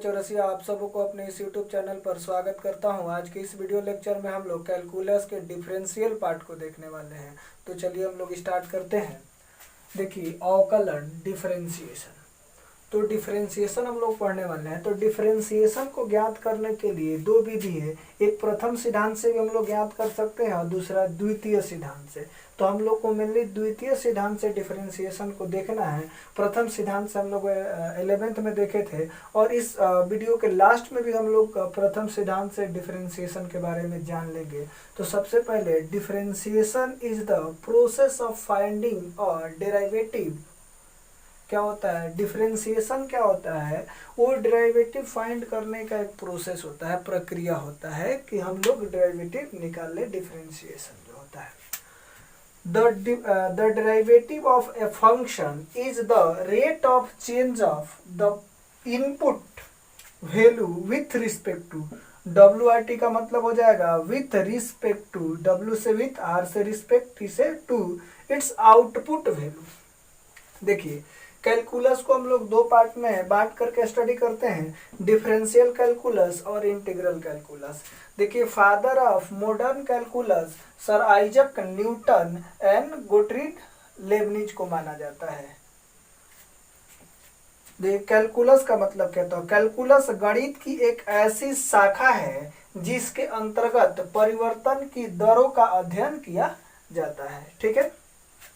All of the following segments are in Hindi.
चौरसिया आप सबों को अपने इस यूट्यूब चैनल पर स्वागत करता हूं। आज के इस वीडियो लेक्चर में हम लोग कैलकुलस के डिफरेंशियल पार्ट को देखने वाले हैं। तो चलिए हम लोग स्टार्ट करते हैं। देखिए अवकलन डिफरेंशिएशन, तो डिफरेंशिएशन हम लोग पढ़ने वाले हैं। तो डिफरेंशिएशन को ज्ञात करने के लिए दो विधि है, एक प्रथम सिद्धांत से भी हम लोग ज्ञात कर सकते हैं और दूसरा द्वितीय सिद्धांत से। तो हम लोग को मेनली द्वितीय सिद्धांत से डिफरेंशिएशन को देखना है। प्रथम सिद्धांत से हम लोग 11th में देखे थे और इस वीडियो के लास्ट में भी हम लोग प्रथम सिद्धांत से डिफरेंशिएशन के बारे में जान लेंगे। तो सबसे पहले differentiation is the process of finding और डेरिवेटिव। क्या होता है डिफरेंशिएशन? क्या होता है? वो डेरिवेटिव फाइंड करने का एक प्रोसेस होता है, प्रक्रिया होता है कि हम लोग डेरिवेटिव निकाल ले। डिफरेंशिएशन जो होता है, the derivative of a function is the rate of change of the input value with respect to WRT का मतलब हो जाएगा with respect to, W से with, R से respect, T से to its output value। देखिए कैलकुलस को हम लोग दो पार्ट में बांट करके स्टडी करते हैं, डिफरेंशियल कैलकुलस और इंटीग्रल कैलकुलस। देखिए father of modern calculus sir Isaac Newton and Gottfried Leibniz को माना जाता है। देखिए कैलकुलस का मतलब क्या था? कैलकुलस गणित की एक ऐसी शाखा है जिसके अंतर्गत परिवर्तन की दरों का अध्ययन किया जाता है। ठीक है,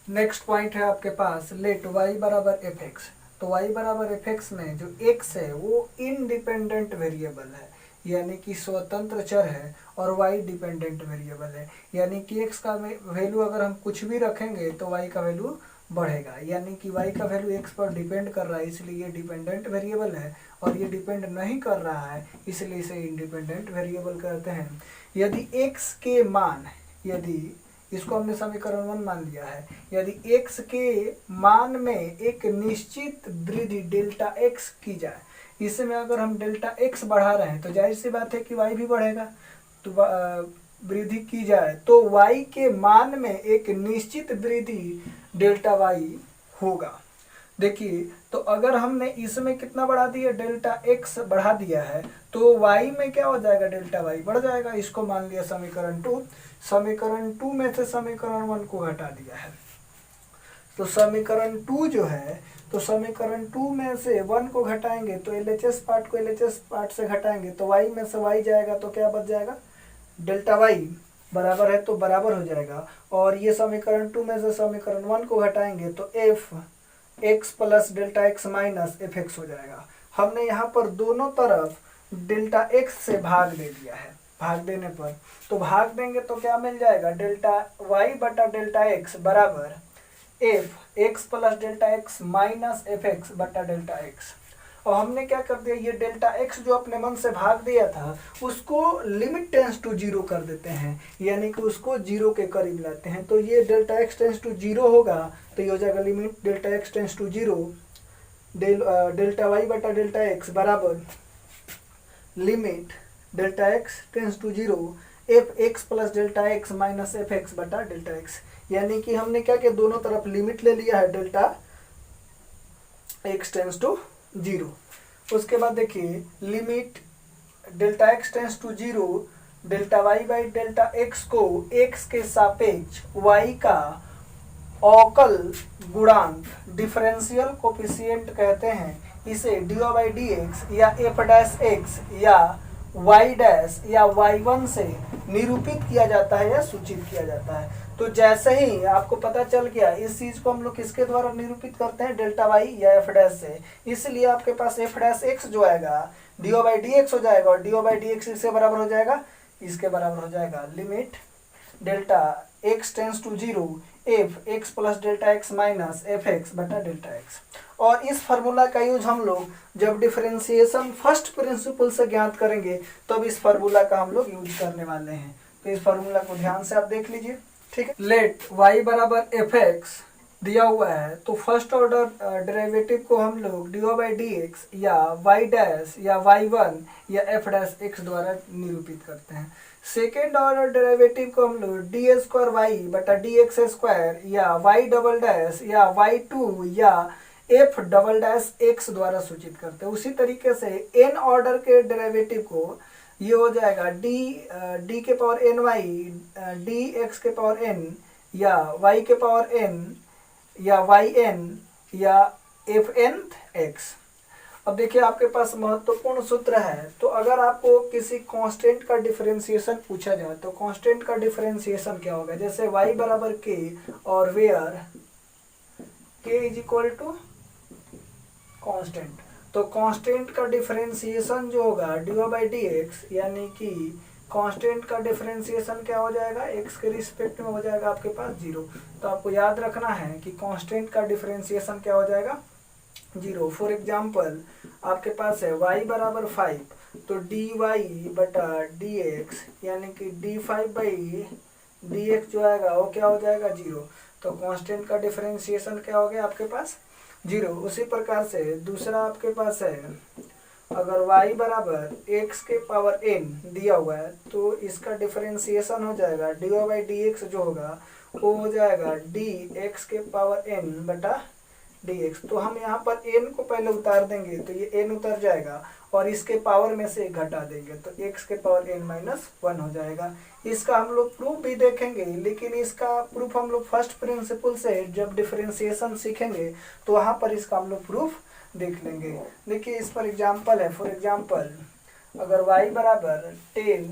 नेक्स्ट पॉइंट है आपके पास लेट y बराबर एफ एक्स। तो y बराबर एफ एक्स में जो x है वो इंडिपेंडेंट वेरिएबल है, यानी कि स्वतंत्र चर है, और y डिपेंडेंट वेरिएबल है, यानी कि x का वैल्यू अगर हम कुछ भी रखेंगे तो y का वैल्यू बढ़ेगा, यानी कि y का वैल्यू x पर डिपेंड कर रहा है, इसलिए ये डिपेंडेंट वेरिएबल है। और ये डिपेंड नहीं कर रहा है इसलिए इसे इंडिपेंडेंट वेरिएबल कहते हैं। यदि x के मान, यदि इसको हमने समीकरण 1 मान लिया है, यदि x के मान में एक निश्चित वृद्धि डेल्टा x की जाए, इसमें अगर हम डेल्टा x बढ़ा रहे हैं तो जाहिर सी बात है कि y भी बढ़ेगा। तो वृद्धि की जाए तो y के मान में एक निश्चित वृद्धि डेल्टा y होगा। देखिए तो अगर हमने इसमें कितना बढ़ा दिया, डेल्टा x बढ़ा दिया है, तो y में क्या हो जाएगा, डेल्टा y बढ़ जाएगा। इसको मान लिया समीकरण 2। समीकरण 2 में से समीकरण 1 को हटा दिया है, तो समीकरण 2 जो है, तो समीकरण 2 में से 1 को घटाएंगे तो LHS पार्ट को LHS पार्ट से घटाएंगे तो y में से y जाएगा तो क्या बच जाएगा, डेल्टा y बराबर है तो बराबर हो जाएगा। और ये समीकरण 2 में से समीकरण 1 को घटाएंगे तो F x plus delta x minus f x हो जाएगा। हमने यहाँ पर दोनों तरफ डेल्टा एक्स से भाग दे दिया है। भाग देने पर तो भाग देंगे तो क्या मिल जाएगा, डेल्टा वाई बटा डेल्टा एक्स बराबर F x plus delta x minus f x बटा डेल्टा एक्स। और हमने क्या कर दिया, ये डेल्टा एक्स जो अपने मन से भाग दिया था उसको लिमिट टेंस टू जीरो कर देते हैं, यानी कि उसको जीरो के करीब लाते हैं। तो ये delta x tends to zero होगा तो ये हो जाएगा limit delta x tends to zero delta y बटा डेल्टा एक्स बराबर limit delta x tends to zero f x plus delta x minus f x बटा डेल्टा एक्स। यानी कि हमने क्या किया, दोनों तरफ लिमिट ले लिया है delta x tends to zero. उसके बाद देखिए limit delta x tends to zero delta y by delta x को एक्स के सापेक्ष वाई का अवकल गुणांक डिफरेंशियल कोफिशिएंट कहते हैं। इसे डी बाई डी एक्स या एफ डैश एक्स या वाई डैश या y1 से निरूपित किया जाता है या सूचित किया जाता है। तो जैसे ही आपको पता चल गया इस चीज को हम लोग किसके द्वारा निरूपित करते हैं, डेल्टा वाई या एफ डैश से, इसलिए आपके पास एफ डैश एक्स जो आएगा डी बाई डी एक्स हो जाएगा और डी बाई डी एक्स इसके बराबर हो जाएगा, इसके बराबर हो जाएगा limit delta x tends to zero f x plus delta x minus f x बटा डेल्टा एक्स। और इस फार्मूला का यूज हम लोग जब डिफरेंशिएशन फर्स्ट प्रिंसिपल से ज्ञात करेंगे तब इस फार्मूला का हम लोग यूज करने वाले हैं। तो इस फार्मूला को ध्यान से आप देख लीजिए। ठीक है, लेट y बराबर एफ एक्स दिया हुआ है तो फर्स्ट ऑर्डर डेरिवेटिव को हम लोग डी बाई डी एक्स या वाई डैश या y1 या एफ डैश एक्स द्वारा निरूपित करते हैं। सेकेंड ऑर्डर डेरिवेटिव को हम लोग डी स्क्वायर वाई बटा डी एक्स स्क्वायर या वाई डबल डैश या y2 या एफ डबल डैश एक्स द्वारा सूचित करते हैं। उसी तरीके से एन ऑर्डर के डेरिवेटिव को ये हो जाएगा डी के power n y d x के पावर एन या वाई के पावर एन या वाई एन या एफ एन एक्स। अब देखिए आपके पास महत्वपूर्ण सूत्र है, तो अगर आपको किसी कांस्टेंट का डिफरेंशिएशन पूछा जाए तो कांस्टेंट का डिफरेंशिएशन क्या होगा, जैसे y बराबर के और where k is equal to constant, तो कांस्टेंट का डिफरेंशिएशन जो होगा d y by d x, यानी कि कांस्टेंट का डिफरेंशिएशन क्या हो जाएगा, x के रिस्पेक्ट में हो जाएगा आपके पास 0। तो आपको याद रखना है कि कांस्टेंट का डिफरेंशिएशन क्या हो जाएगा, 0। फॉर एग्जाम्पल आपके पास है y बराबर 5, तो डी वाई बटा डी एक्स यानी कि डी 5 बाई डी एक्स जो आएगा वो क्या हो जाएगा 0। तो कांस्टेंट का डिफरेंशिएशन क्या हो गया आपके पास 0। उसी प्रकार से दूसरा आपके पास है, अगर y बराबर x के पावर n दिया हुआ है तो इसका डिफरेंशिएशन हो जाएगा d y by d x जो होगा वो हो जाएगा डी एक्स के पावर n बटा dx। तो हम यहाँ पर n को पहले उतार देंगे तो ये n उतर जाएगा और इसके पावर में से घटा देंगे तो x के पावर n माइनस 1 हो जाएगा। इसका हम लोग प्रूफ भी देखेंगे, लेकिन इसका प्रूफ हम लोग फर्स्ट प्रिंसिपल से जब डिफरेंशिएशन सीखेंगे तो वहाँ पर इसका हम लोग प्रूफ देख लेंगे। देखिए इस पर एग्जाम्पल है, फॉर एग्जाम्पल अगर y बराबर 10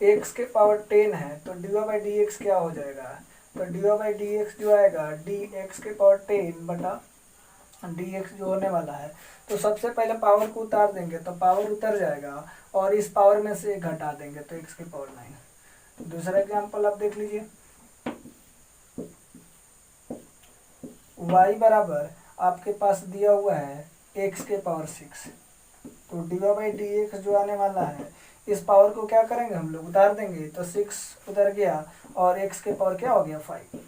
x के पावर 10 है तो d y by d x क्या हो जाएगा, तो d y by d x जो आएगा डी एक्स के पावर 10 बटा डी एक्स जो होने वाला है, तो सबसे पहले पावर को उतार देंगे तो पावर उतर जाएगा और इस पावर में से घटा देंगे तो एक्स के पावर 9। दूसरा एग्जांपल आप देख लीजिए, y बराबर आपके पास दिया हुआ है x के पावर 6, तो d y by d x जो आने वाला है इस पावर को क्या करेंगे हम लोग उतार देंगे तो 6 उतर गया और x के पावर क्या हो गया 5।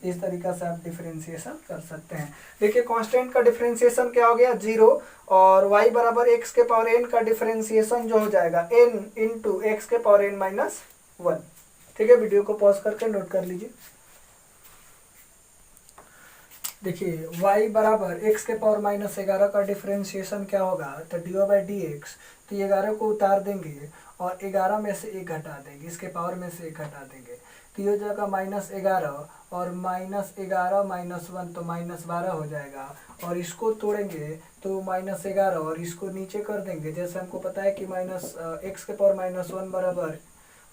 इस तरीका से आप डिफरेंशिएशन कर सकते हैं। देखिए कांस्टेंट का डिफरेंशिएशन क्या हो गया 0 और y बराबर x के पावर n का डिफरेंशिएशन जो हो जाएगा n इंटू एक्स के पावर n माइनस 1। ठीक है, वीडियो को पॉज करके नोट कर लीजिए। देखिए y बराबर x के पावर माइनस 11 का डिफरेंशिएशन क्या होगा, तो d y by d x, तो 11 को उतार देंगे और 11 में से 1 घटा देंगे, इसके पावर में से 1 घटा देंगे तो ये हो जाएगा -11 और -11 माइनस 1 तो -12 हो जाएगा और इसको तोड़ेंगे तो -11 और इसको नीचे कर देंगे। जैसे हमको पता है कि x के पावर -1 बराबर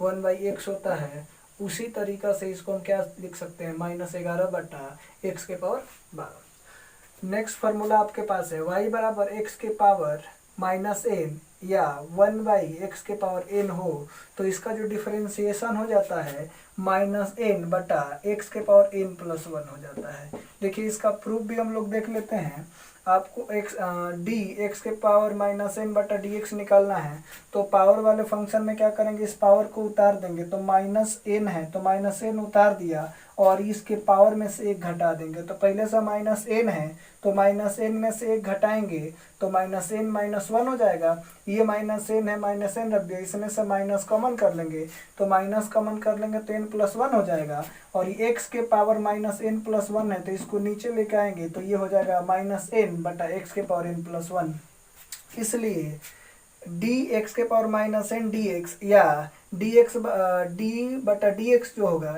1/x होता है, उसी तरीका से इसको हम क्या लिख सकते हैं -11 बटा x के पावर 12। नेक्स्ट फार्मूला आपके पास है y बराबर x के पावर -n या 1/x के पावर n हो तो इसका जो डिफरेंशिएशन हो जाता है -n बटा x के पावर n प्लस 1 हो जाता है। देखिए इसका प्रूफ भी हम लोग देख लेते हैं। आपको x के पावर -n बटा dx निकालना है तो पावर वाले फंक्शन में क्या करेंगे, इस पावर को उतार देंगे तो -n है तो -n उतार दिया और इसके पावर में से 1 घटा देंगे तो पहले से -n है तो -n में से 1 घटाएंगे तो -n माइनस 1 हो जाएगा। ये -n है -n रख दिया, इसमें से माइनस कॉमन कर लेंगे तो माइनस कॉमन कर लेंगे तो n प्लस 1 हो जाएगा और ये x के पावर -n प्लस 1 है तो इसको नीचे लेके आएंगे तो ये हो जाएगा -n बटा x के पावर n प्लस 1। इसलिए dx के पावर -n dx या dx d बटा dx जो होगा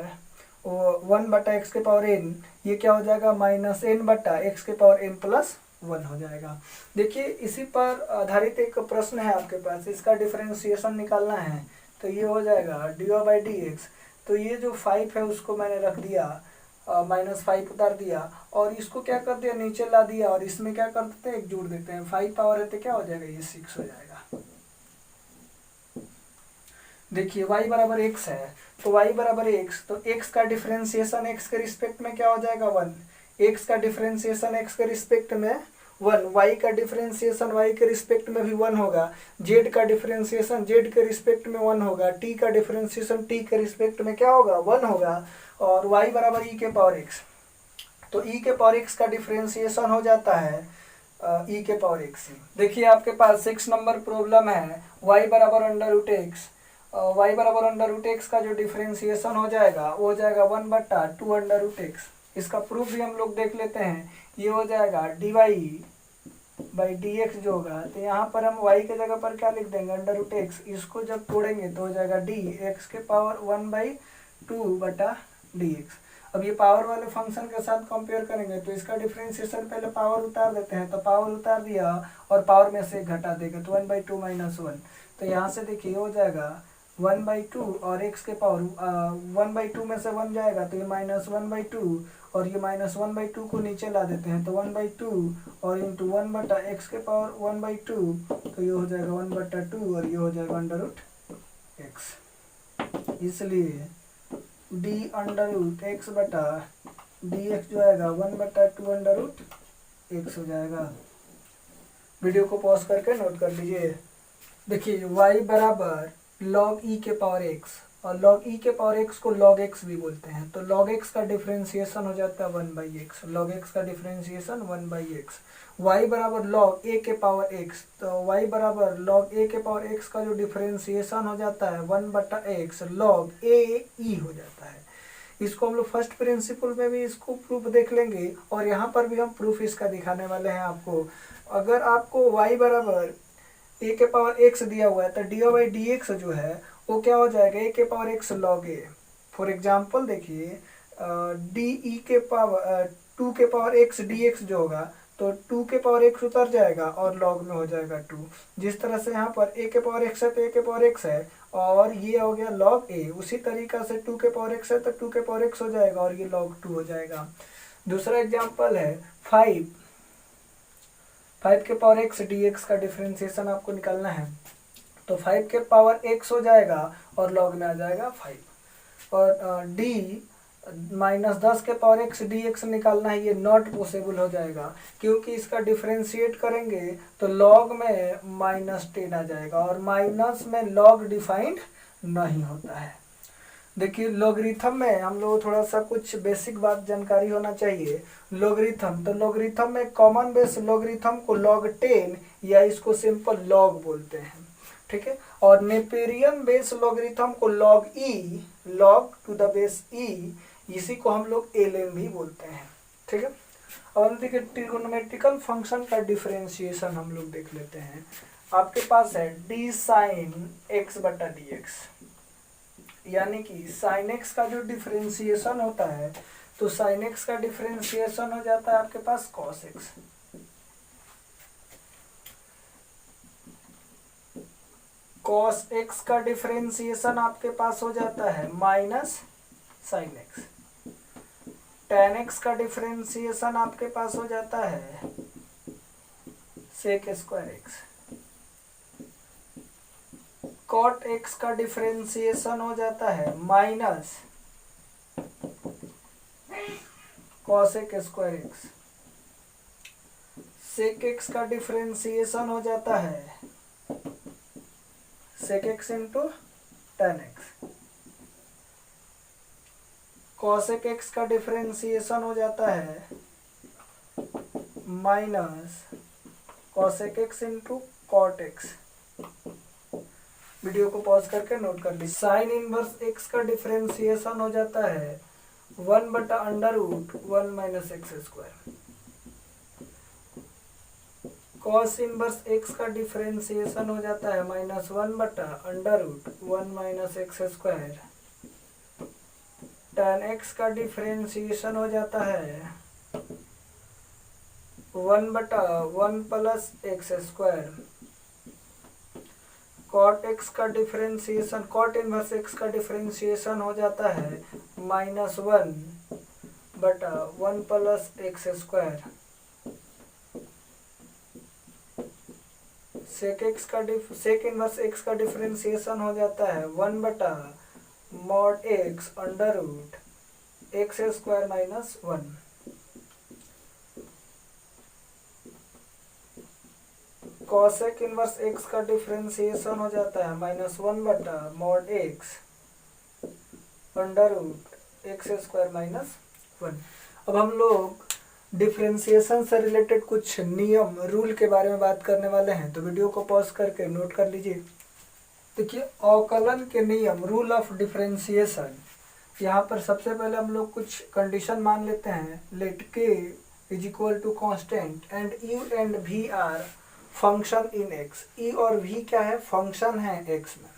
वो 1 बटा x के पावर n, ये क्या हो जाएगा -n बटा x के पावर n प्लस 1 हो जाएगा। देखिए इसी पर आधारित एक प्रश्न है आपके पास, इसका डिफरेंशिएशन निकालना है तो ये हो जाएगा d y by d x, तो ये जो 5 है उसको मैंने रख दिया -5 उतार दिया और इसको क्या कर दिया नीचे ला दिया और इसमें क्या कर देते हैं 1 जोड़ देते हैं, 5 पावर है तो क्या हो जाएगा ये 6 हो जाएगा। देखिए y बराबर x है तो y बराबर x, तो x का डिफरेंशिएशन x के रिस्पेक्ट में क्या हो जाएगा 1, x का डिफरेंशिएशन x के रिस्पेक्ट में 1, y का डिफरेंशिएशन y के रिस्पेक्ट में भी 1 होगा, z का डिफरेंशिएशन z के रिस्पेक्ट में 1 होगा, t का डिफरेंशिएशन t के रिस्पेक्ट में क्या होगा 1 होगा और y बराबर e के पावर x, तो e के पावर x का डिफरेंशिएशन हो जाता है e के पावर x। देखिए आपके पास 6 नंबर प्रॉब्लम है y बराबर √x, y बराबर √x का जो डिफरेंशिएशन हो जाएगा वो हो जाएगा 1 बटा 2 √x। इसका प्रूफ भी हम लोग देख लेते हैं। ये हो जाएगा dy/dx जो होगा, तो यहाँ पर हम y के जगह पर क्या लिख देंगे, √x। इसको जब तोड़ेंगे तो हो जाएगा dx⁴/2/dx। अब ये पावर वाले फंक्शन के साथ कंपेयर करेंगे तो इसका डिफरेंशिएशन पहले पावर उतार देते हैं, तो पावर उतार दिया और पावर में से घटा देगा तो 1/2 - 1। तो यहाँ से देखिए हो जाएगा 1/2 और x के पावर 1/2 में से 1 जाएगा तो ये -1/2 और ये -1/2 को नीचे ला देते हैं तो 1/2 और इंटू 1/x के पावर 1/2 तो ये हो जाएगा 1/2 और ये हो जाएगा √x। इसलिए d√x/dx जो आएगा 1/2 √x हो जाएगा। वीडियो को पॉज करके नोट कर लीजिए। देखिए y बराबर log e के पावर x, और log e के पावर x को log x भी बोलते हैं, तो log x का डिफरेंशिएशन हो जाता है 1/x। log x का डिफरेंशिएशन 1/x। y बराबर log a के पावर x, तो y बराबर log a के पावर x का जो डिफरेंशिएशन हो जाता है 1/x log a e हो जाता है। इसको हम लोग फर्स्ट प्रिंसिपल में भी इसको प्रूफ देख लेंगे और यहाँ पर भी हम प्रूफ इसका दिखाने वाले हैं आपको। अगर आपको y बराबर a के पावर x दिया हुआ है तो dy/dx जो है वो क्या हो जाएगा, a के power x log a। For example देखिए de के पावर 2 के पावर x dx जो होगा तो 2 के पावर x उतर जाएगा और log में हो जाएगा 2। जिस तरह से यहाँ पर a के पावर x है तो a के पावर x है और ये हो गया log a, उसी तरीका से 2 के पावर x है तो 2 के पावर x हो जाएगा और ये log 2 हो जाएगा। दूसरा एग्जांपल है 5 के पावर x dx का डिफरेंशिएशन आपको निकालना है, तो 5 के पावर x हो जाएगा और log में आ जाएगा 5। और d -10 के पावर x dx निकालना है, ये नॉट पॉसिबल हो जाएगा क्योंकि इसका डिफरेंशिएट करेंगे तो log में -10 आ जाएगा और माइनस में log डिफाइंड नहीं होता है। देखिए लॉगरिथम में हम लोग थोड़ा सा कुछ बेसिक बात जानकारी होना चाहिए। लॉगरिथम, तो लॉगरिथम में कॉमन बेस लॉगरिथम को log 10 या इसको सिंपल log बोलते हैं, ठीक है। और नेपेरियन बेस लॉगरिथम को log e, log to the base e, इसी को हम लोग ln भी बोलते हैं, ठीक है। अब हम देखिए ट्रिगोनोमेट्रिकल फंक्शन का डिफरेंशिएशन हम लोग देख लेते हैं। आपके पास है d sin x/dx, यानी कि sin x का जो डिफरेंशिएशन होता है तो sin x का डिफरेंशिएशन हो जाता है आपके पास cos x। cos x का डिफरेंशिएशन आपके पास हो जाता है minus sin x। tan x का डिफरेंशिएशन आपके पास हो जाता है sec²x। cot x का डिफरेंशिएशन हो जाता है माइनस cosec²x। sec x का डिफरेंशिएशन हो जाता है sec x into tan x। cosec x का डिफरेंशिएशन हो जाता है minus cosec x into cot x। Video को पॉज करके नोट कर लीजिए। साइन इनवर्स x का डिफरेंशिएशन हो जाता है 1/√1 - x²। cos इनवर्स x का डिफरेंशिएशन हो जाता है -1/√1 - x²। tan x का डिफरेंशिएशन हो जाता है 1/1 + x²। cot x का डिफरेंशिएशन, cot इनवर्स x का डिफरेंशिएशन हो जाता है -1/1 + x²। sec इनवर्स x का डिफरेंशिएशन हो जाता है 1/mod x √x² - 1। cosec inverse x का डिफरेंशिएशन हो जाता है -1/mod x √x² - 1। अब हम लोग डिफरेंशिएशन से रिलेटेड कुछ नियम रूल के बारे में बात करने वाले हैं, तो वीडियो को पॉज करके नोट कर लीजिए। देखिए अवकलन के नियम, रूल ऑफ डिफरेंशिएशन, यहाँ पर सबसे पहले हम लोग कुछ कंडीशन मान लेते हैं। Let k is equal to constant and u and v are function in x. ई और वी क्या है, फंक्शन है एक्स में।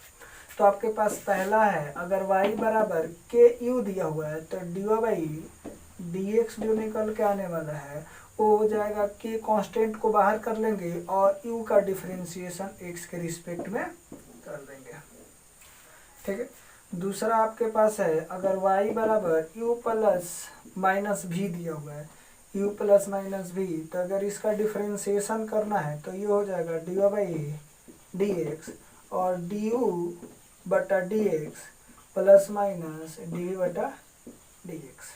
तो आपके पास पहला है, अगर y बराबर के यू दिया हुआ है तो डी बाई डी एक्स जो निकल के आने वाला है वो हो जाएगा के कांस्टेंट को बाहर कर लेंगे और u का डिफरेंशिएशन x के रिस्पेक्ट में कर देंगे। ठीक है। दूसरा आपके पास है, अगर y बराबर u प्लस माइनस भी दिया हुआ है, u प्लस माइनस भी, तो अगर इसका डिफरेंशिएशन करना है तो ये हो जाएगा डी बाई डी एक्स और डी यू बटा D x plus minus D बटा डी एक्स।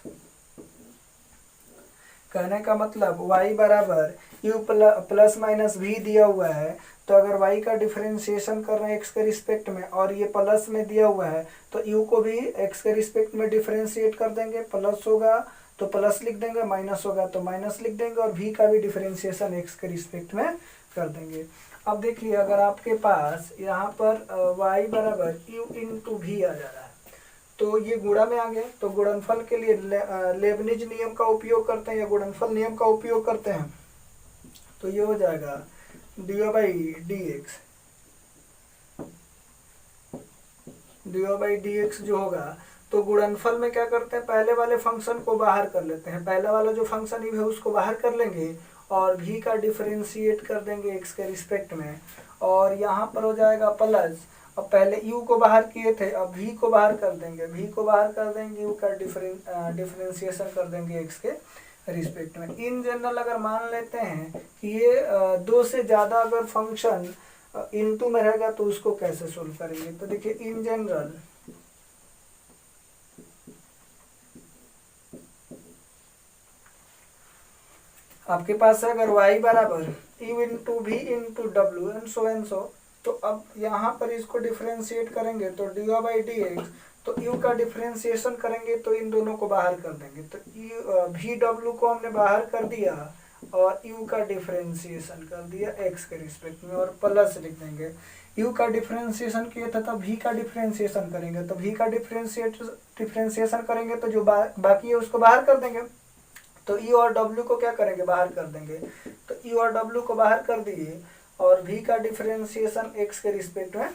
कहने का मतलब y बराबर u प्लस माइनस भी दिया हुआ है, तो अगर y का डिफरेंशिएशन कर रहे हैं x के रिस्पेक्ट में और ये प्लस में दिया हुआ है तो u को भी x के रिस्पेक्ट में डिफरेंशिएट कर देंगे। प्लस होगा तो प्लस लिख देंगे, माइनस होगा तो माइनस लिख देंगे और v का भी डिफरेंशिएशन x के रिस्पेक्ट में कर देंगे। अब देखिए, अगर आपके पास यहाँ पर y बराबर u इंटू भी आ जा रहा है तो ये गुणा में आ गया, तो गुणनफल के लिए लेबनिज नियम का उपयोग करते हैं या गुणनफल नियम का उपयोग करते हैं। तो ये हो जाएगा d by d x, D by d x जो होगा, तो गुणनफल में क्या करते हैं, पहले वाले फंक्शन को बाहर कर लेते हैं। पहला वाला जो फंक्शन है उसको बाहर कर लेंगे और भी का डिफरेंशिएट कर देंगे एक्स के रिस्पेक्ट में, और यहाँ पर हो जाएगा प्लस। अब पहले u को बाहर किए थे, अब v को बाहर कर देंगे, v को बाहर कर देंगे, u का डिफरेंशिएशन कर देंगे x के रिस्पेक्ट में। इन जनरल अगर मान लेते हैं कि ये दो से ज़्यादा अगर फंक्शन इनटू में रहेगा तो उसको कैसे सोल्व करेंगे। तो देखिए, इन जनरल आपके पास है, अगर y बराबर u इंटू वी इंटू डब्ल्यू एंड सो, तो अब यहाँ पर इसको डिफरेंशिएट करेंगे तो डी बाई डी एक्स, तो u का डिफरेंशिएशन करेंगे तो इन दोनों को बाहर कर देंगे, तो वी डब्ल्यू को हमने बाहर कर दिया और u का डिफरेंशिएशन कर दिया x के रिस्पेक्ट में और प्लस लिख देंगे। u का डिफरेंशिएशन किया था तब v का डिफरेंशिएशन करेंगे, तो v का डिफरेंशिएशन करेंगे तो जो बाकी है उसको बाहर कर देंगे, तो e और w को क्या करेंगे, बाहर कर देंगे। तो e और w को बाहर कर दिए और v का डिफरेंशिएशन x के रिस्पेक्ट में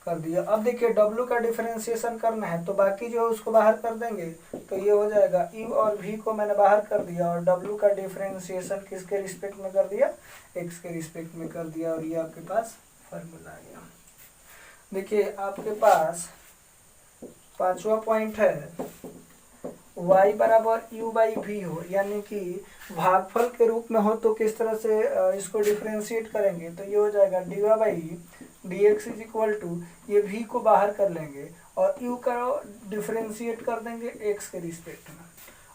कर दिया। अब देखिए, w का डिफरेंशिएशन करना है तो बाकी जो है उसको बाहर कर देंगे, तो ये हो जाएगा u और v को मैंने बाहर कर दिया और w का डिफरेंशिएशन किसके रिस्पेक्ट में कर दिया, x के रिस्पेक्ट में कर दिया, और ये आपके पास फॉर्मूला आ गया। देखिए, आपके पास पांचवा पॉइंट है, y बराबर u बाई वी हो, यानी कि भागफल के रूप में हो तो किस तरह से इसको डिफरेंशिएट करेंगे। तो ये हो जाएगा d by d x is equal to, ये v को बाहर कर लेंगे और u का डिफरेंशिएट कर देंगे x के रिस्पेक्ट में,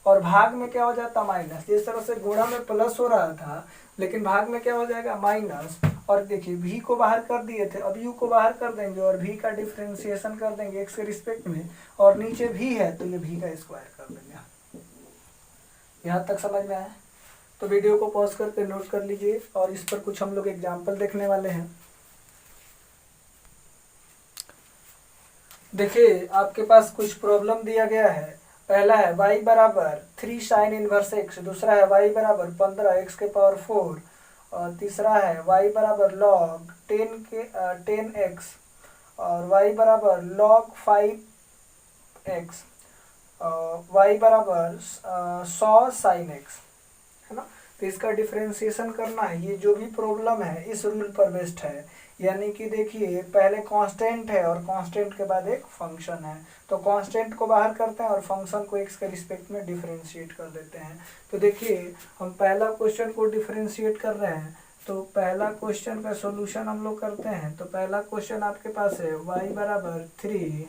और भाग में क्या हो जाता, माइनस। जिस तरह से गुणा में प्लस हो रहा था लेकिन भाग में क्या हो जाएगा, माइनस। और देखिए, v को बाहर कर दिए थे, अब u को बाहर कर देंगे और v का डिफरेंशिएशन कर देंगे x के रिस्पेक्ट में, और नीचे v है तो ये v का स्क्वायर कर देंगे। यहाँ तक समझ में आया? तो वीडियो को पॉज करके नोट कर लीजिए और इस पर कुछ हम लोग एग्जाम्पल देखने वाले हैं। देखिए, आपके पास कुछ प्रॉब्लम दिया गया है। पहला है y बराबर 3 साइन इनवर्स x, दूसरा है y बराबर 15 x के पावर 4, और तीसरा है y बराबर log 10x और y बराबर log 5x, y बराबर 100 साइन x, है ना। तो इसका डिफरेंशिएशन करना है। ये जो भी प्रॉब्लम है इस रूल पर बेस्ड है, यानी कि देखिए, पहले कांस्टेंट है और कांस्टेंट के बाद एक फंक्शन है, तो कांस्टेंट को बाहर करते हैं और फंक्शन को x के रिस्पेक्ट में डिफरेंशिएट कर देते हैं। तो देखिए, हम पहला क्वेश्चन को डिफरेंशिएट कर रहे हैं, तो पहला क्वेश्चन का सॉल्यूशन हम लोग करते हैं। तो पहला क्वेश्चन आपके पास है y बराबर 3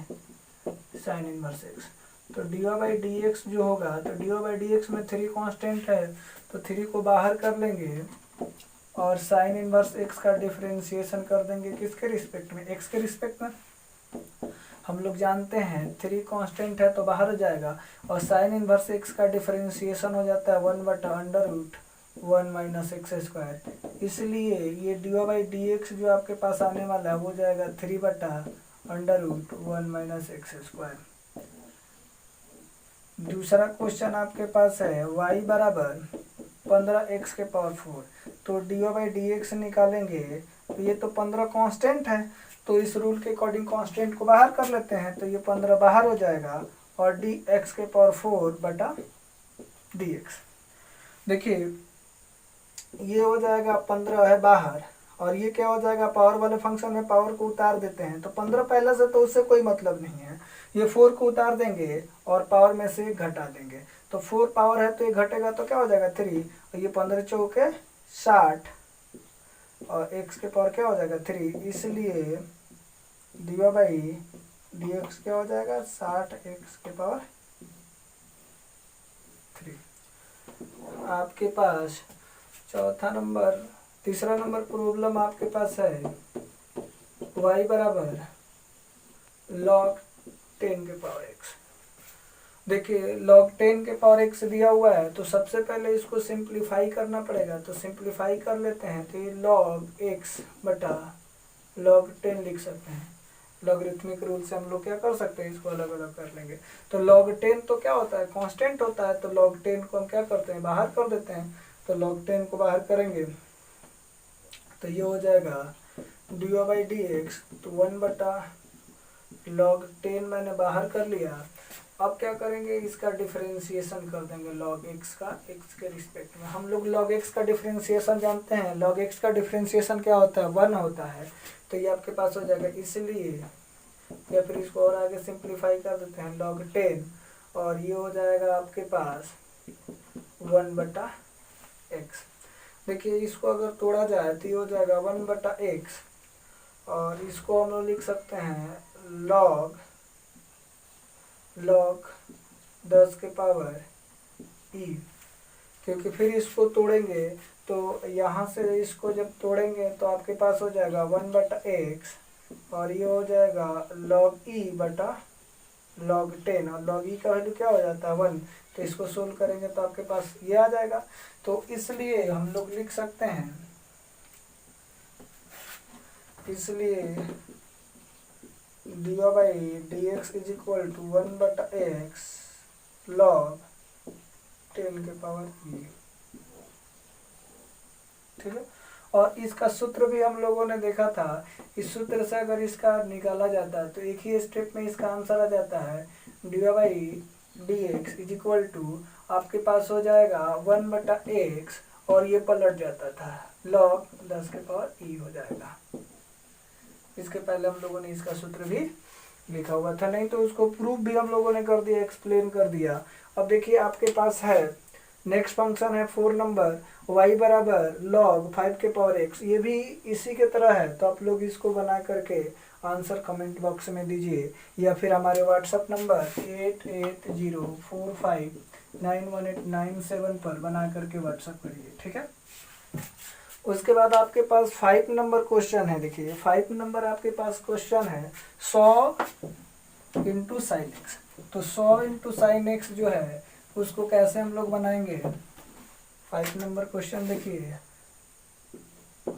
साइन इनवर्स x, तो डी बाई डी एक्स जो होगा, तो डी बाई डी एक्स में 3 कांस्टेंट है तो 3 को बाहर कर लेंगे और साइन इनवर्स x का डिफरेंशिएशन कर देंगे किसके रिस्पेक्ट में, x के रिस्पेक्ट में। हम लोग जानते हैं 3 कांस्टेंट है तो बाहर हो जाएगा, और साइन इनवर्स x का डिफरेंशिएशन हो जाता है 1 बटा under root 1 minus x square. इसलिए ये डी बाई डी एक्स जो आपके पास आने वाला है वो जाएगा 3 बटा under root 1 minus x square. दूसरा क्वेश्चन आपके पास है y बराबर 15x के पावर 4, तो dy/dx निकालेंगे तो ये तो 15 कांस्टेंट है, तो इस रूल के अकॉर्डिंग कांस्टेंट को बाहर कर लेते हैं, तो ये 15 बाहर हो जाएगा और dx के पावर 4 बटा dx। देखिए ये हो जाएगा 15 है बाहर, और ये क्या हो जाएगा, पावर वाले फंक्शन में पावर को उतार देते हैं, तो 15 पहले से तो उससे कोई मतलब नहीं है, ये 4 को उतार देंगे और पावर में से 1 घटा देंगे, तो 4 पावर है तो ये घटेगा तो क्या हो जाएगा 3, और ये 15 चौके 60 और x के पावर क्या हो जाएगा 3, इसलिए dy/dx क्या हो जाएगा 60x के पावर 3। आपके पास तीसरा नंबर प्रॉब्लम आपके पास है y बराबर log 10 के पावर x। देखिए log 10 के पावर x दिया हुआ है, तो सबसे पहले इसको सिंप्लीफाई करना पड़ेगा, तो सिंप्लीफाई कर लेते हैं, तो ये log x बटा log 10 लिख सकते हैं। लॉगरिथमिक रूल से हम लोग क्या कर सकते हैं, इसको अलग अलग कर लेंगे, तो log 10 तो क्या होता है कांस्टेंट होता है, तो log 10 को हम क्या करते हैं बाहर कर देते हैं, तो log 10 को बाहर करेंगे तो ये हो जाएगा dy/dx, तो 1 बटा log 10 मैंने बाहर कर लिया। अब क्या करेंगे, इसका डिफरेंशिएशन कर देंगे log x का x के रिस्पेक्ट में। हम लोग log x का डिफरेंशिएशन जानते हैं, log x का डिफरेंशिएशन क्या होता है 1 होता है, तो ये आपके पास हो जाएगा, इसलिए या फिर इसको और आगे सिंप्लीफाई कर देते हैं log 10, और ये हो जाएगा आपके पास 1 बटा x। देखिए इसको अगर तोड़ा जाए तो ये हो जाएगा 1 बटा x, और इसको हम लोग लिख सकते हैं log 10 के पावर e, क्योंकि फिर इसको तोड़ेंगे तो यहाँ से इसको जब तोड़ेंगे तो आपके पास हो जाएगा 1 बटा x, और ये हो जाएगा log e बटा log 10, और log e का वैल्यू क्या हो जाता है 1, तो इसको सोल्व करेंगे तो आपके पास ये आ जाएगा। तो इसलिए हम लोग लिख सकते हैं, इसलिए dy/dx इज इक्वल टू 1 बटा x log 10 के पावर e, ठीक है। और इसका सूत्र भी हम लोगों ने देखा था, इस सूत्र से अगर इसका निकाला जाता है तो एक ही स्टेप में इसका आंसर आ जाता है, dy/dx इज इक्वल टू आपके पास हो जाएगा 1 बटा x, और ये पलट जाता था log 10 के पावर e हो जाएगा। इसके पहले हम लोगों ने इसका सूत्र भी लिखा हुआ था, नहीं तो उसको प्रूफ भी हम लोगों ने कर दिया, एक्सप्लेन कर दिया। अब देखिए आपके पास है नेक्स्ट फंक्शन है 4 नंबर y बराबर log 5 के पावर x, ये भी इसी के तरह है, तो आप लोग इसको बना करके आंसर कमेंट बॉक्स में दीजिए, या फिर हमारे व्हाट्सएप नंबर 8804591897 पर बना करके व्हाट्सएप करिए, ठीक है। उसके बाद आपके पास 5 नंबर क्वेश्चन है। देखिए 5 नंबर आपके पास क्वेश्चन है 100 इंटू साइन एक्स, तो 100 इंटू साइन एक्स जो है उसको कैसे हम लोग बनाएंगे। 5 नंबर क्वेश्चन देखिए,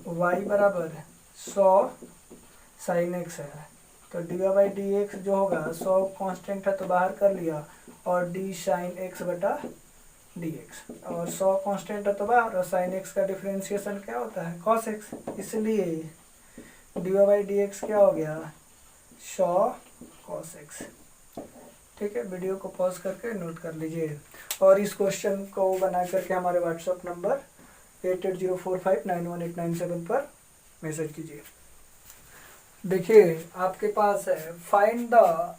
y बराबर 100 साइन एक्स है, तो dy/dx जो होगा 100 कांस्टेंट है तो बाहर कर लिया, और d साइन एक्स बटा dx, और 100 कांस्टेंट है तो बाहर, और साइन एक्स का डिफरेंशिएशन क्या होता है cos x, इसलिए dy/dx क्या हो गया 100 cos x, ठीक है। वीडियो को पॉज करके नोट कर लीजिए, और इस क्वेश्चन को बना करके हमारे व्हाट्सएप नंबर 8804591897 पर मैसेज कीजिए। देखिए आपके पास है find the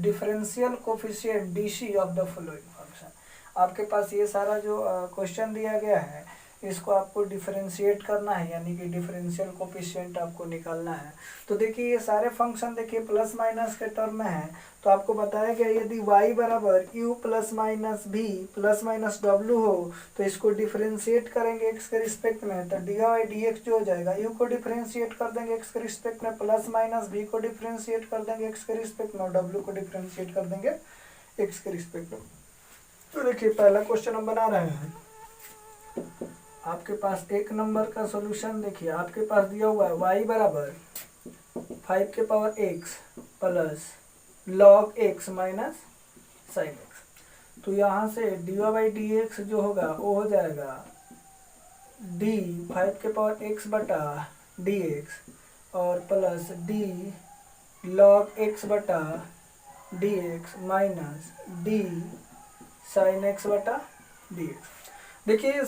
differential coefficient dc of the following function. आपके पास ये सारा जो क्वेश्चन दिया गया है इसको आपको डिफरेंशिएट करना है, यानी कि डिफरेंशियल कोफिशिएंट आपको निकालना है। तो देखिए ये सारे फंक्शन देखिए प्लस माइनस के टर्म में है, तो आपको बताया गया यदि y बराबर u plus minus v plus minus w हो तो इसको डिफरेंशिएट करेंगे x के रिस्पेक्ट में, तो dy/dx जो हो जाएगा u को डिफरेंशिएट कर देंगे x के रिस्पेक्ट में, प्लस माइनस v को डिफरेंशिएट कर देंगे x के रिस्पेक्ट में, और w को डिफरेंशिएट कर देंगे x के रिस्पेक्ट में। तो देखिए पहला क्वेश्चन हम बना रहे हैं, आपके पास 1 नंबर का सॉल्यूशन देखिए, आपके पास दिया हुआ है y बराबर 5 के power x plus log x minus sine x. तो यहाँ से dy बाई डी एक्स जो होगा वो हो जाएगा d 5 के पावर x बटा डी एक्स और प्लस d log x बटा D x minus d sine x बटा डी एक्स। देखिए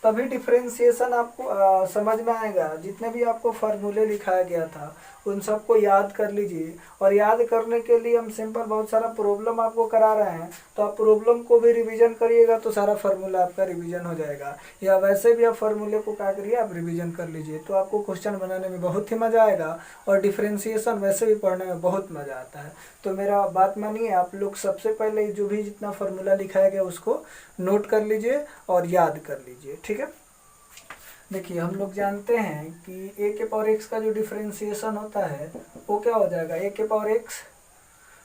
तभी डिफरेंशिएशन आपको समझ में आएगा। जितने भी आपको फार्मूले लिखाया गया था उन सबको याद कर लीजिए, और याद करने के लिए हम सिंपल बहुत सारा प्रॉब्लम आपको करा रहे हैं, तो आप प्रॉब्लम को भी रिवीजन करिएगा तो सारा फार्मूला आपका रिवीजन हो जाएगा। या वैसे भी आप फार्मूले को क्या करिए, आप रिवीजन कर लीजिए, तो आपको क्वेश्चन बनाने में बहुत ही मज़ा आएगा और डिफरेंशिएशन वैसे भी पढ़ने में बहुत मज़ा आता है। तो मेरा बात मानिए, आप लोग सबसे पहले जो भी जितना फार्मूला लिखाया गया उसको नोट कर लीजिए और याद कर लीजिए, ठीक है। देखिए हम लोग जानते हैं कि a के पावर x का जो डिफरेंशिएशन होता है वो क्या हो जाएगा, a के पावर x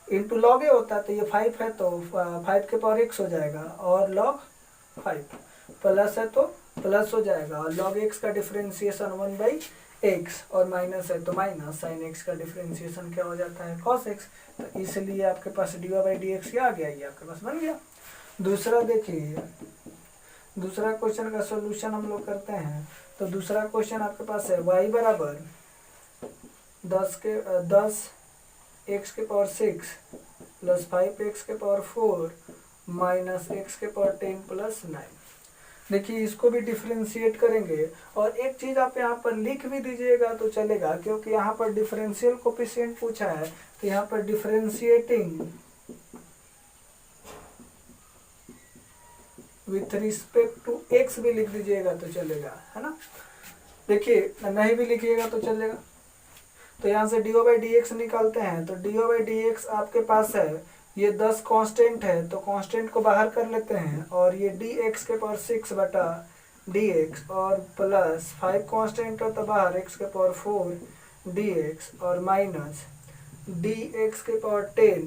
इंटू लॉग ए होता है, तो ये 5 है तो 5 के पावर x हो जाएगा और लॉग 5 प्लस है तो प्लस हो जाएगा, और लॉग x का डिफरेंशिएशन 1 बाई एक्स और माइनस है तो माइनस साइन एक्स का डिफरेंशिएशन क्या हो जाता है, कॉस एक्स। तो इसलिए आपके पास d y by d x क्या आ गया, ये आपके पास बन गया। दूसरा देखिए, दूसरा क्वेश्चन का सॉल्यूशन हम लोग करते हैं। तो दूसरा क्वेश्चन आपके पास है y बराबर 10 x के पावर 6 प्लस 5 x के पावर 4 माइनस x के पावर 10 प्लस 9। देखिए इसको भी डिफरेंशिएट करेंगे, और एक चीज़ आप यहाँ पर लिख भी दीजिएगा तो चलेगा, क्योंकि यहाँ पर डिफरेंशियल कोफिशिएंट पूछा है, तो यहाँ पर differentiating with respect to x भी लिख दीजिएगा तो चलेगा, है ना। देखिए नहीं भी लिखिएगा तो चलेगा। तो यहाँ से d o by d x निकालते हैं, तो d o by d x आपके पास है, ये 10 कांस्टेंट है तो कांस्टेंट को बाहर कर लेते हैं, और ये डी एक्स के पावर 6 बटा डी एक्स और प्लस 5 कांस्टेंट है तो बाहर x के पावर 4 डी एक्स और माइनस डी एक्स के पावर 10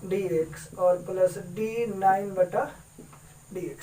डी एक्स और प्लस डी 9 बटा dx।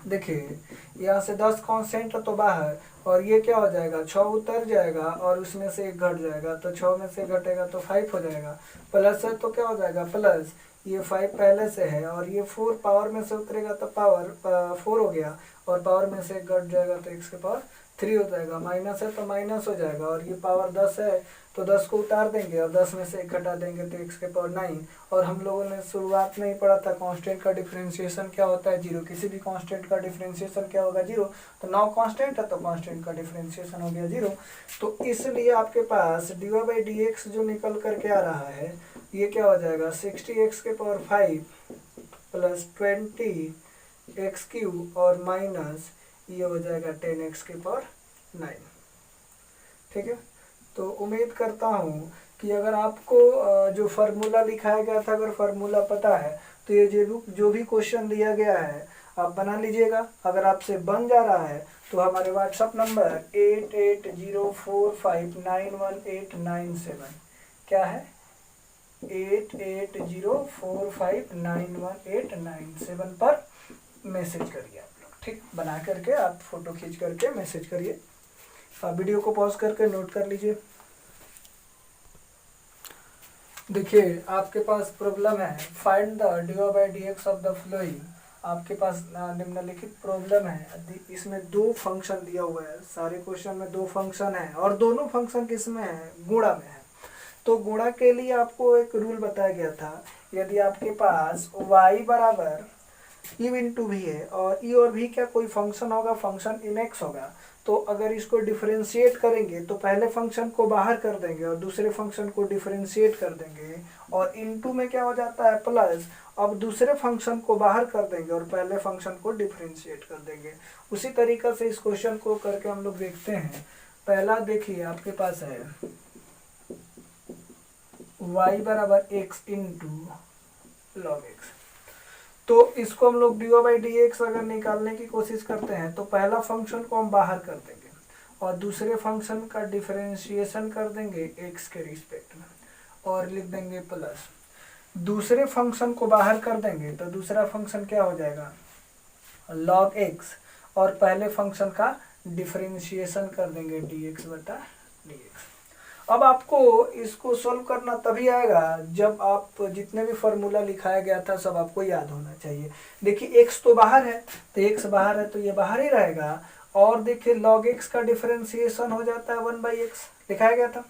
देखिए यहाँ से 10 कांस्टेंट है तो बाहर, और ये क्या हो जाएगा, 6 उतर जाएगा और उसमें से 1 घट जाएगा, तो 6 में से घटेगा तो 5 हो जाएगा, प्लस है तो क्या हो जाएगा प्लस, ये 5 पहले से है और ये 4 पावर में से उतरेगा तो पावर 4 हो गया, और पावर में से 1 घट जाएगा तो x के पावर 3 हो जाएगा, माइनस है तो माइनस हो जाएगा, और ये पावर 10 है तो 10 को उतार देंगे और 10 में से 1 घटा देंगे तो x के पावर 9। और हम लोगों ने शुरुआत में ही पढ़ा था कांस्टेंट का डिफरेंशिएशन क्या होता है, 0। किसी भी कांस्टेंट का डिफरेंशिएशन क्या होगा, 0। तो 9 कांस्टेंट है तो कांस्टेंट का डिफरेंशिएशन हो गया 0। तो इसलिए आपके पास d y by d x जो निकल करके आ रहा है ये क्या हो जाएगा, 60x के पावर 5 प्लस 20x क्यूब और माइनस ये हो जाएगा 10x के पावर 9, ठीक है। तो उम्मीद करता हूँ कि अगर आपको जो फार्मूला लिखाया गया था, अगर फार्मूला पता है तो ये जो भी क्वेश्चन दिया गया है आप बना लीजिएगा। अगर आपसे बन जा रहा है तो हमारे व्हाट्सअप नंबर 8804591897 क्या है, 8804591897 पर मैसेज करिए आप लोग, ठीक। बना करके आप फोटो खींच करके मैसेज करिए। वीडियो को पॉज करके नोट कर लीजिए। देखिए आपके पास प्रॉब्लम है, find the d y by d x of the following. आपके पास निम्नलिखित प्रॉब्लम है, इसमें 2 फंक्शन दिया हुआ है, सारे क्वेश्चन में 2 फंक्शन है और दोनों फंक्शन किस में है, गुणा में है। तो गुणा के लिए आपको एक रूल बताया गया था, यदि आपके पास y बराबर u इंटू भी है और e और v क्या कोई फंक्शन होगा, फंक्शन इन x होगा, तो अगर इसको डिफरेंशिएट करेंगे तो पहले फंक्शन को बाहर कर देंगे और दूसरे फंक्शन को डिफरेंशिएट कर देंगे, और इनटू में क्या हो जाता है प्लस, अब दूसरे फंक्शन को बाहर कर देंगे और पहले फंक्शन को डिफरेंशिएट कर देंगे। उसी तरीक़ा से इस क्वेश्चन को करके हम लोग देखते हैं। पहला देखिए आपके पास है y बराबर x इंटू लॉग एक्स। तो इसको हम लोग d y by d x अगर निकालने की कोशिश करते हैं तो पहला फंक्शन को हम बाहर कर देंगे और दूसरे फंक्शन का डिफरेंशिएशन कर देंगे x के रिस्पेक्ट में और लिख देंगे प्लस, दूसरे फंक्शन को बाहर कर देंगे तो दूसरा फंक्शन क्या हो जाएगा log x, और पहले फंक्शन का डिफरेंशिएशन कर देंगे dx बटा dx। अब आपको इसको सोल्व करना तभी आएगा जब आप जितने भी फॉर्मूला लिखाया गया था सब आपको याद होना चाहिए। देखिए x तो बाहर है, तो x बाहर है तो ये बाहर ही रहेगा। और देखिए log x का डिफरेंशिएशन हो जाता है 1/x, लिखाया गया था।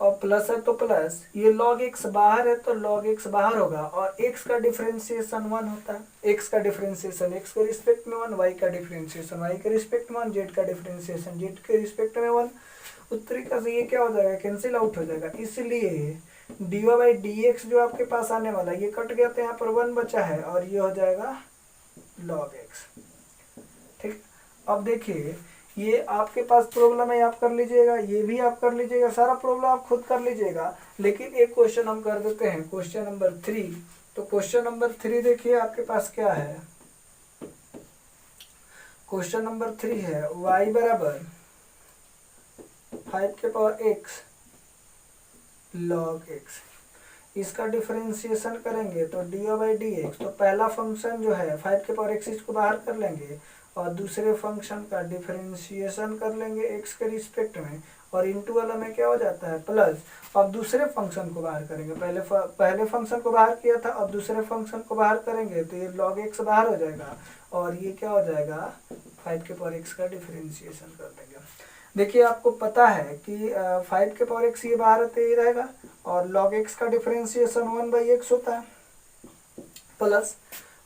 और प्लस है तो प्लस, ये log x बाहर है तो log x बाहर होगा, और x का डिफरेंशिएशन 1 होता है। x का डिफरेंशिएशन x के रिस्पेक्ट में 1, y का डिफरेंशिएशन y के रिस्पेक्ट में 1, z का डिफरेंशिएशन z के रिस्पेक्ट में 1। उस तरीके से ये क्या हो जाएगा, कैंसिल आउट हो जाएगा। इसलिए dy बाई dx जो आपके पास आने वाला है ये कट गया, तो यहाँ पर 1 बचा है और ये हो जाएगा log x। ठीक, अब देखिए ये आपके पास प्रॉब्लम है, आप कर लीजिएगा, ये भी आप कर लीजिएगा, सारा प्रॉब्लम आप खुद कर लीजिएगा। लेकिन एक क्वेश्चन हम कर देते हैं, क्वेश्चन नंबर 3। तो क्वेश्चन नंबर 3 देखिए आपके पास क्या है। क्वेश्चन नंबर 3 है y बराबर 5 के पावर x log x। इसका डिफरेंशिएशन करेंगे तो dy बाई डी एक्स, तो पहला फंक्शन जो है 5 के पावर x इसको बाहर कर लेंगे और दूसरे फंक्शन का डिफरेंशिएशन कर लेंगे x के रिस्पेक्ट में, और इनटू वाला में क्या हो जाता है प्लस। अब दूसरे फंक्शन को बाहर करेंगे, पहले फंक्शन को बाहर किया था, अब दूसरे फंक्शन को बाहर करेंगे तो ये log x बाहर हो जाएगा, और ये क्या हो जाएगा 5 के पावर x का डिफरेंशिएशन कर देंगे। देखिए आपको पता है कि 5 के पावर x ये बाहर तो ये रहेगा, और log x का डिफरेंशिएशन 1/x होता है प्लस।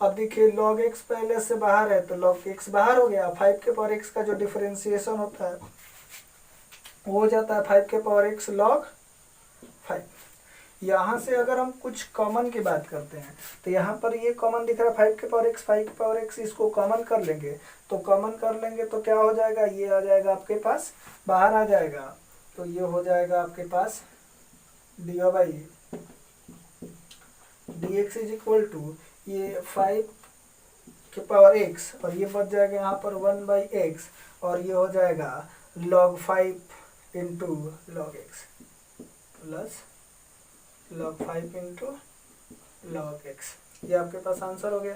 अब देखिए log x पहले से बाहर है तो log x बाहर हो गया, 5 के पावर x का जो डिफरेंशिएशन होता है वो हो जाता है 5 के पावर x log 5। यहाँ से अगर हम कुछ कॉमन की बात करते हैं तो यहाँ पर ये कॉमन दिख रहा है 5 के पावर x, 5 के पावर x, इसको कॉमन कर लेंगे। तो कॉमन कर लेंगे तो क्या हो जाएगा, ये आ जाएगा आपके पास, बाहर आ जाएगा, तो ये हो जाएगा आपके पास dy by d x is equal to ये 5 के पावर x, और ये बच जाएगा यहाँ पर 1/x, और ये हो जाएगा log 5 into log x plus log 5 into log x। ये आपके पास आंसर हो गया।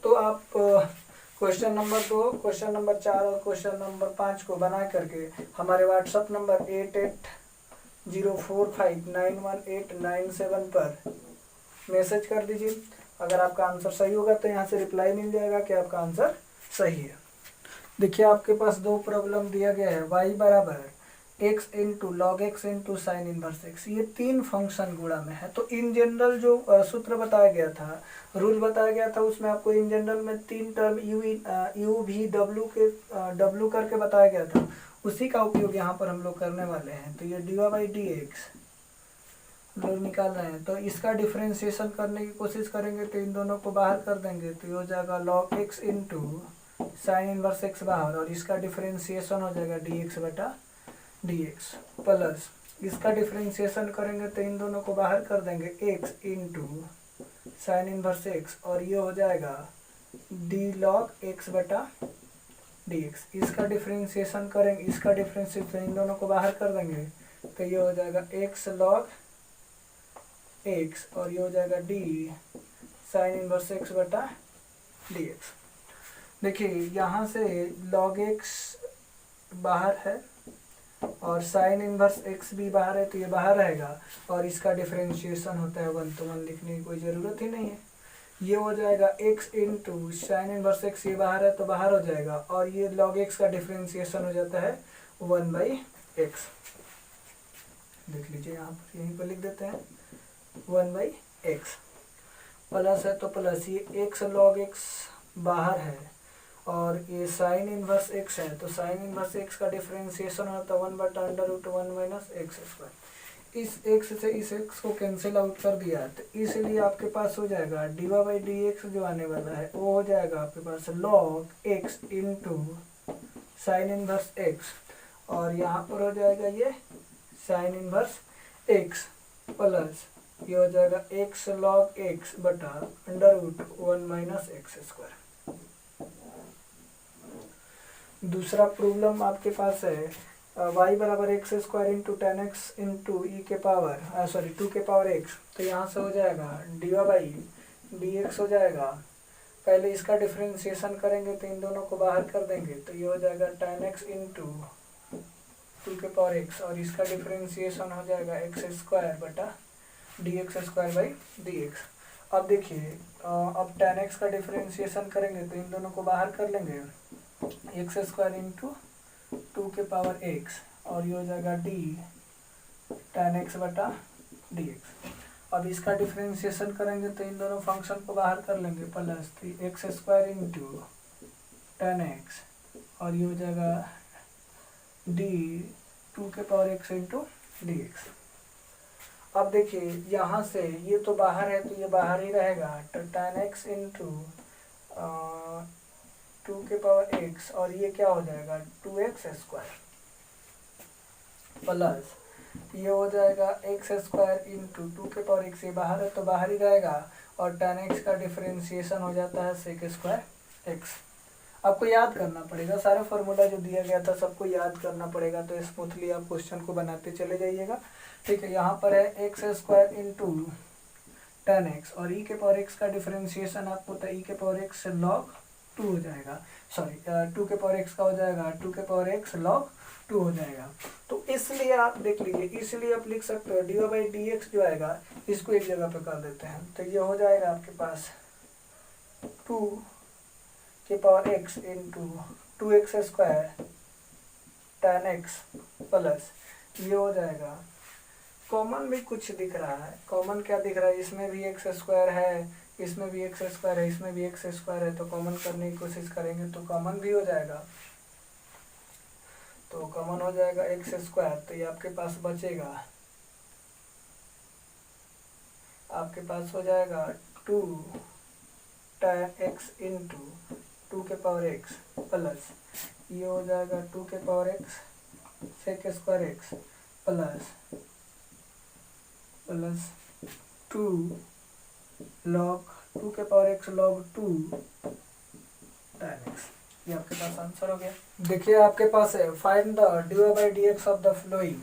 तो आप क्वेश्चन नंबर 2, क्वेश्चन नंबर 4 और क्वेश्चन नंबर 5 को बना करके हमारे व्हाट्सएप नंबर 8804591897 पर मैसेज कर दीजिए। अगर आपका आंसर सही होगा तो यहाँ से रिप्लाई मिल जाएगा कि आपका आंसर सही है। देखिए आपके पास दो प्रॉब्लम दिया गया है, y बराबर x into log x into sine inverse x, ये तीन फंक्शन गुणा में है। तो इन जनरल जो सूत्र बताया गया था, रूल बताया गया था, उसमें आपको इन जनरल में तीन टर्म यू भी डब्ल्यू करके बताया गया था, उसी का उपयोग यहाँ पर हम लोग करने वाले हैं। तो ये d y by d x लोग निकाल रहे हैं, तो इसका डिफरेंशिएशन करने की कोशिश करेंगे तो इन दोनों को बाहर कर देंगे, तो ये हो जाएगा log x into sine inverse x बाहर, और इसका डिफरेंशिएशन हो जाएगा डी एक्स बटा डी एक्स प्लस इसका डिफरेंशिएशन करेंगे तो इन दोनों को बाहर कर देंगे x into sine inverse x, और ये हो जाएगा डी लॉग एक्स बटा डी एक्स। इसका डिफरेंशिएशन करेंगे, इसका डिफरेंशिएशन इन दोनों को बाहर कर देंगे तो ये हो जाएगा x लॉग एक्स, और ये हो जाएगा डी साइन इनवर्स एक्स बटा डी एक्स। देखिए यहाँ से log x बाहर है और साइन इनवर्स x भी बाहर है, तो ये बाहर रहेगा, और इसका डिफरेंशिएशन होता है 1, तो 1 लिखने की कोई ज़रूरत ही नहीं है। ये हो जाएगा x into sine inverse x, ये बाहर है तो बाहर हो जाएगा, और ये log x का डिफरेंशिएशन हो जाता है 1/x। देख लीजिए यहाँ पर, यहीं पर लिख देते हैं 1/x प्लस है तो प्लस, ये x log x बाहर है और ये साइन इनवर्स x है, तो साइन इनवर्स x का डिफरेंशिएशन होता है 1/√1 माइनस एक्स स्क्वायर। इस x से इस x को कैंसिल आउट कर दिया, तो इसलिए आपके पास हो जाएगा d y by d x जो आने वाला है वो हो जाएगा आपके पास log x into sine inverse x, और यहाँ पर हो जाएगा ये साइन इनवर्स x प्लस ये हो जाएगा x log x बटा √1 माइनस एक्स स्क्वायर। दूसरा प्रॉब्लम आपके पास है y बराबर x square into ten x into e के पावर 2 के पावर x, तो यहाँ से हो जाएगा d y by d x हो जाएगा। पहले इसका डिफरेंशिएशन करेंगे तो इन दोनों को बाहर कर देंगे, तो ये हो जाएगा टेन एक्स इंटू टू के पावर एक्स, और इसका डिफरेंशिएशन हो जाएगा एक्स स्क्वायर बटा D x square by d x. अब देखिए अब tan x का डिफरेंशिएशन करेंगे तो इन दोनों को बाहर कर लेंगे, एक्स स्क्वायर इंटू टू के पावर एक्स, और ये हो जाएगा डी tan x बटा डी एक्स। अब इसका डिफरेंशिएशन करेंगे तो इन दोनों फंक्शन को बाहर कर लेंगे, plus three x square into tan x, और ये हो जाएगा डी टू के power x into D x. अब देखिए यहाँ से ये तो बाहर है तो ये बाहर ही रहेगा, तो tan x इंटू टू के पावर एक्स, और ये क्या हो जाएगा 2x स्क्वायर, प्लस ये हो जाएगा एक्स स्क्वायर इंटू टू के पावर एक्स, ये बाहर है तो बाहर ही रहेगा, और tan x का डिफरेंशिएशन हो जाता है सेक स्क्वायर एक्स। आपको याद करना पड़ेगा, सारा फार्मूला जो दिया गया था सबको याद करना पड़ेगा, तो स्मूथली आप क्वेश्चन को बनाते चले जाइएगा। ठीक है, यहाँ पर है x square into tan x, और e के पावर x का डिफरेंशिएशन आपको पता है e के पावर x से log 2 हो जाएगा, सॉरी 2 के पावर x का हो जाएगा 2 के पावर x log 2 हो जाएगा। तो इसलिए आप देख लीजिए, इसलिए आप लिख सकते हो डी बाई डी एक्स जो आएगा इसको एक जगह पे कर देते हैं, तो ये हो जाएगा आपके पास 2 के power x into 2x square tan x, plus ये हो जाएगा, कॉमन भी कुछ दिख रहा है, कॉमन क्या दिख रहा है, इसमें भी एक्स स्क्वायर है, इसमें भी एक्स स्क्वायर है, इसमें भी एक्स स्क्वायर है, तो कॉमन करने की कोशिश करेंगे तो कॉमन भी हो जाएगा, तो कॉमन हो जाएगा एक्स स्क्वायर, तो ये आपके पास बचेगा, आपके पास हो जाएगा 2 tan x इंटू 2 के पावर x, प्लस ये हो जाएगा 2 के power x sec square x, plus 2 log 2 के power x log 2 tan x। ये आपके पास आंसर हो गया। देखिए आपके पास है find the dy by d x of the following.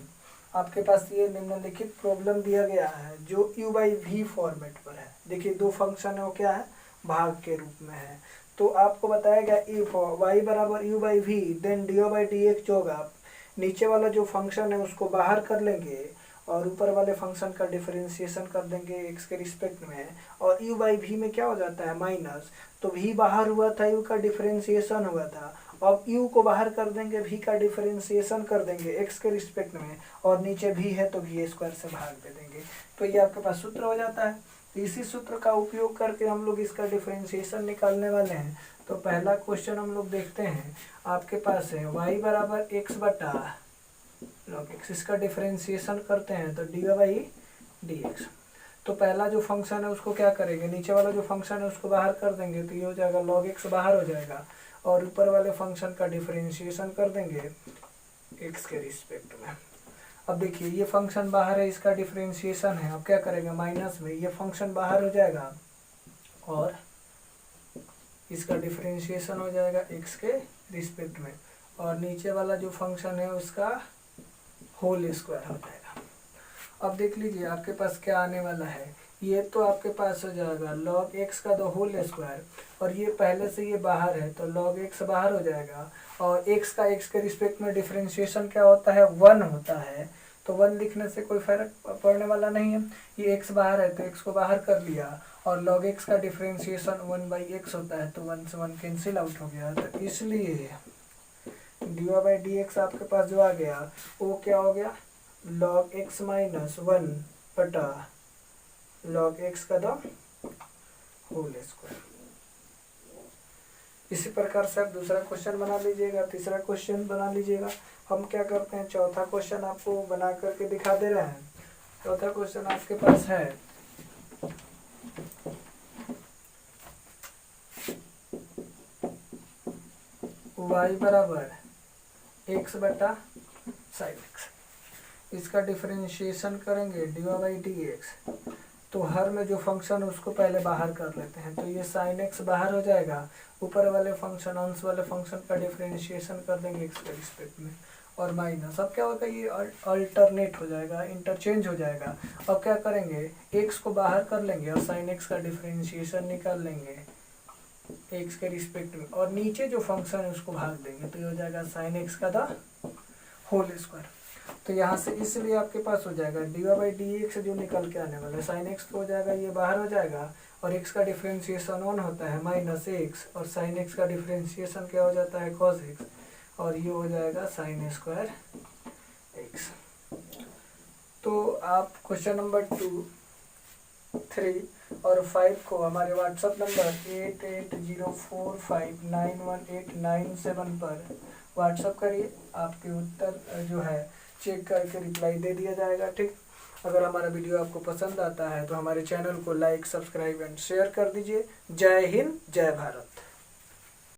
आपके पास ये निम्नलिखित प्रॉब्लम दिया गया है जो u बाई वी फॉर्मेट पर है। देखिए दो फंक्शन है, वो क्या है, भाग के रूप में है। तो आपको बताया गया इफ y बराबर u by v then d by d x जो होगा, नीचे वाला जो फंक्शन है उसको बाहर कर लेंगे और ऊपर वाले फंक्शन का डिफरेंशिएशन कर देंगे x के रिस्पेक्ट में, और u बाई वी में क्या हो जाता है माइनस, तो v बाहर हुआ था, u का डिफरेंशिएशन हुआ था, अब u को बाहर कर देंगे, v का डिफरेंशिएशन कर देंगे x के रिस्पेक्ट में, और नीचे v है तो v स्क्वायर से भाग दे देंगे, तो ये आपके पास सूत्र हो जाता है। इसी सूत्र का उपयोग करके हम लोग इसका डिफरेंशिएशन निकालने वाले हैं। तो पहला क्वेश्चन हम लोग देखते हैं, आपके पास है y बराबर x बटा log x, इसका डिफरेंशिएशन करते हैं तो डी बाई डी एक्स। तो पहला जो फंक्शन है उसको क्या करेंगे, नीचे वाला जो फंक्शन है उसको बाहर कर देंगे, तो ये हो जाएगा log x बाहर हो जाएगा, और ऊपर वाले फंक्शन का डिफरेंशिएशन कर देंगे x के रिस्पेक्ट में। अब देखिए ये फंक्शन बाहर है, इसका डिफरेंशिएशन है, अब क्या करेंगे माइनस में, ये फंक्शन बाहर हो जाएगा और इसका डिफरेंशिएशन हो जाएगा x के रिस्पेक्ट में, और नीचे वाला जो फंक्शन है उसका होल स्क्वायर हो जाएगा। अब देख लीजिए आपके पास क्या आने वाला है, ये तो आपके पास हो जाएगा log x का द होल स्क्वायर, और ये पहले से ये बाहर है तो log x बाहर हो जाएगा, और x का x के रिस्पेक्ट में डिफरेंशिएशन क्या होता है 1 होता है, तो 1 लिखने से कोई फर्क पड़ने वाला नहीं है, ये x बाहर है तो x को बाहर कर लिया, और log x का डिफरेंशिएशन 1 बाई एक्स होता है, तो 1 से 1 कैंसिल आउट हो गया, तो इसलिए डी बाई डी एक्स आपके पास जो आ गया वो क्या हो गया log x माइनस 1 बटा log x का द होल स्क्वायर। इसी प्रकार से आप दूसरा क्वेश्चन बना लीजिएगा, तीसरा क्वेश्चन बना लीजिएगा। हम क्या करते हैं, चौथा क्वेश्चन आपको बना करके दिखा दे रहे हैं। चौथा क्वेश्चन आपके पास है y बराबर x बटा साइन एक्स, इसका डिफरेंशिएशन करेंगे डी बाई डी एक्स, तो हर में जो फंक्शन है उसको पहले बाहर कर लेते हैं, तो ये साइन एक्स बाहर हो जाएगा, ऊपर वाले फंक्शन अंश वाले फंक्शन का डिफरेंशिएशन कर देंगे एक्स के रिस्पेक्ट में, और माइनस, अब क्या होगा ये अल्टरनेट हो जाएगा, इंटरचेंज हो जाएगा। अब क्या करेंगे एक्स को बाहर कर लेंगे और साइन एक्स का डिफरेंशिएशन निकाल लेंगे एक्स के रिस्पेक्ट में, और नीचे जो फंक्शन है उसको भाग देंगे, तो ये हो जाएगा साइन एक्स का द होल स्क्वायर। तो यहाँ से इसलिए आपके पास हो जाएगा dy बाई डी एक्स जो निकल के आने वाला है साइन एक्स तो हो जाएगा, ये बाहर हो जाएगा, और x का डिफ्रेंशिएशन 1 होता है माइनस एक्स, और साइन एक्स का डिफ्रेंशिएशन क्या हो जाता है कॉस एक्स, और ये हो जाएगा साइन स्क्वायर एक्स। तो आप क्वेश्चन नंबर 2, 3 और 5 को हमारे व्हाट्सएप नंबर 8804591897 पर व्हाट्सएप करिए, आपके उत्तर जो है चेक करके रिप्लाई दे दिया जाएगा। ठीक, अगर हमारा वीडियो आपको पसंद आता है तो हमारे चैनल को लाइक, सब्सक्राइब एंड शेयर कर दीजिए। जय हिंद, जय भारत।